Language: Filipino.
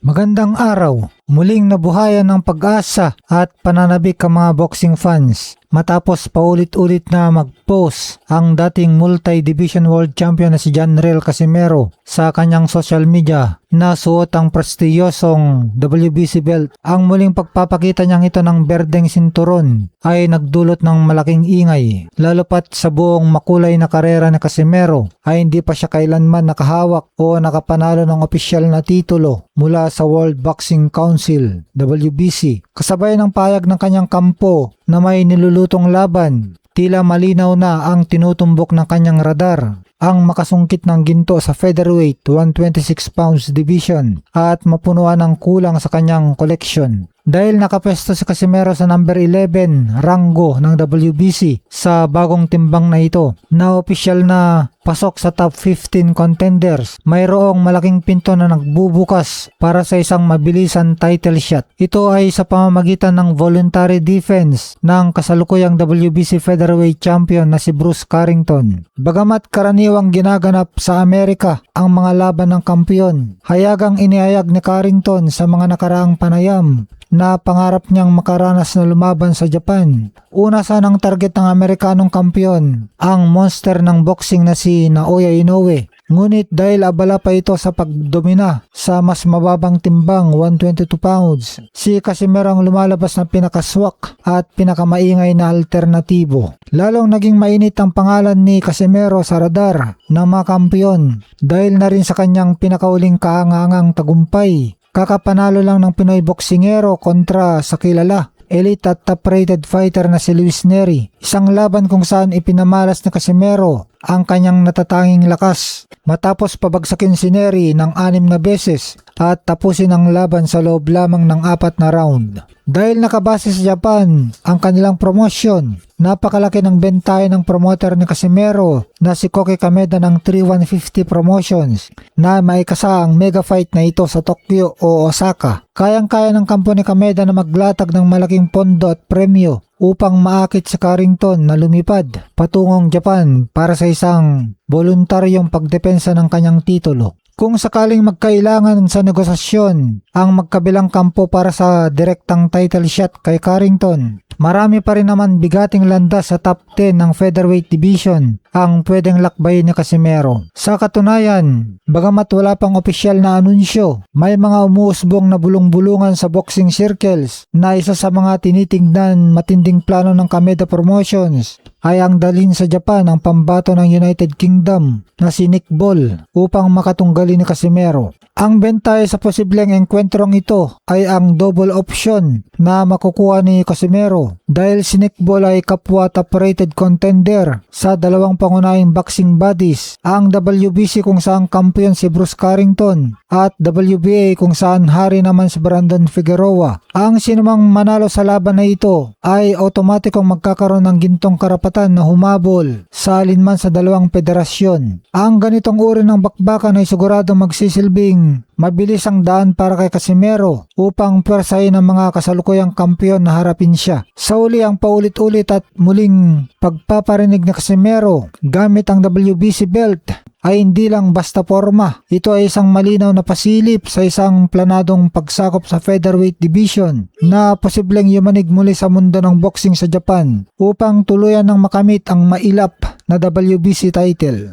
Magandang araw! Muling nabuhayan ng pag-asa at pananabik ang mga boxing fans matapos paulit-ulit na mag-post ang dating multi-division world champion na si Janriel Casimero sa kanyang social media na suot ang prestiyosong WBC belt. Ang muling pagpapakita niyang ito ng berdeng sinturon ay nagdulot ng malaking ingay, lalo pat sa buong makulay na karera ni Casimero ay hindi pa siya kailanman nakahawak o nakapanalo ng opisyal na titulo mula sa World Boxing Council WBC. Kasabay ng payag ng kanyang kampo na may nilulutong laban, tila malinaw na ang tinutumbok ng kanyang radar ang makasungkit ng ginto sa featherweight 126 pounds division at mapunuan ng kulang sa kanyang collection. Dahil nakapesto si Casimero sa number 11 ranggo ng WBC sa bagong timbang na ito na opisyal na pasok sa top 15 contenders, mayroong malaking pinto na nagbubukas para sa isang mabilisan title shot. Ito ay sa pamamagitan ng voluntary defense ng kasalukuyang WBC featherweight champion na si Bruce Carrington. Bagamat karaniwang ginaganap sa Amerika ang mga laban ng kampiyon, hayagang inihayag ni Carrington sa mga nakaraang panayam na pangarap niyang makaranas na lumaban sa Japan. Una sanang target ng Amerikanong kampiyon ang monster ng boxing na si Naoya Inoue. Ngunit dahil abala pa ito sa pagdomina sa mas mababang timbang 122 pounds, si Casimero ang lumalabas na pinakaswak at pinakamaingay na alternatibo. Lalong naging mainit ang pangalan ni Casimero sa radar ng mga kampiyon dahil na rin sa kanyang pinakauling kahangangang tagumpay. Kakapanalo lang ng Pinoy boksingero kontra sa kilala, elite at top-rated fighter na si Luis Nery. Isang laban kung saan ipinamalas ni Casimero ang kanyang natatanging lakas matapos pabagsakin si Nery ng 6 na beses at tapusin ang laban sa loob lamang ng 4 na round. Dahil nakabase sa Japan ang kanilang promosyon, napakalaki ng bentahe ng promoter ni Casimero na si Koki Kameda ng 3150 Promotions na maikasa ang mega fight na ito sa Tokyo o Osaka. Kayang-kaya ng kampo ni Kameda na maglatag ng malaking pondo at premyo upang maakit sa Carrington na lumipad patungong Japan para sa isang voluntaryong pagdepensa ng kanyang titulo. Kung sakaling magkailangan sa negosasyon ang magkabilang kampo para sa direktang title shot kay Carrington, marami pa rin naman bigating landas sa top 10 ng featherweight division ang pwedeng lakbay ni Casimero. Sa katunayan, bagamat wala pang opisyal na anunsyo, may mga umuusbong na bulong-bulungan sa boxing circles na isa sa mga tinitingnan matinding plano ng Kameda Promotions ay ang dalhin sa Japan ang pambato ng United Kingdom na si Nick Ball upang makatunggali ni Casimero. Ang bentahe sa posibleng engkwentrong ito ay ang double option na makukuha ni Casimero dahil si Nick Ball ay kapwa top-rated contender sa dalawang pangunahing boxing bodies, ang WBC kung saan kampiyon si Bruce Carrington at WBA kung saan hari naman si Brandon Figueroa. Ang sinumang manalo sa laban na ito ay otomatikong magkakaroon ng gintong karapatan na humabol sa alinman sa dalawang federasyon. Ang ganitong uri ng bakbakan ay siguradong magsisilbing mabilis ang daan para kay Casimero upang pwersahin ang mga kasalukuyang kampiyon na harapin siya. Sa uli ang paulit-ulit at muling pagpaparinig ni Casimero gamit ang WBC belt ay hindi lang basta forma. Ito ay isang malinaw na pasilip sa isang planadong pagsakop sa featherweight division na posibleng yumanig muli sa mundo ng boxing sa Japan upang tuluyan ng makamit ang mailap na WBC title.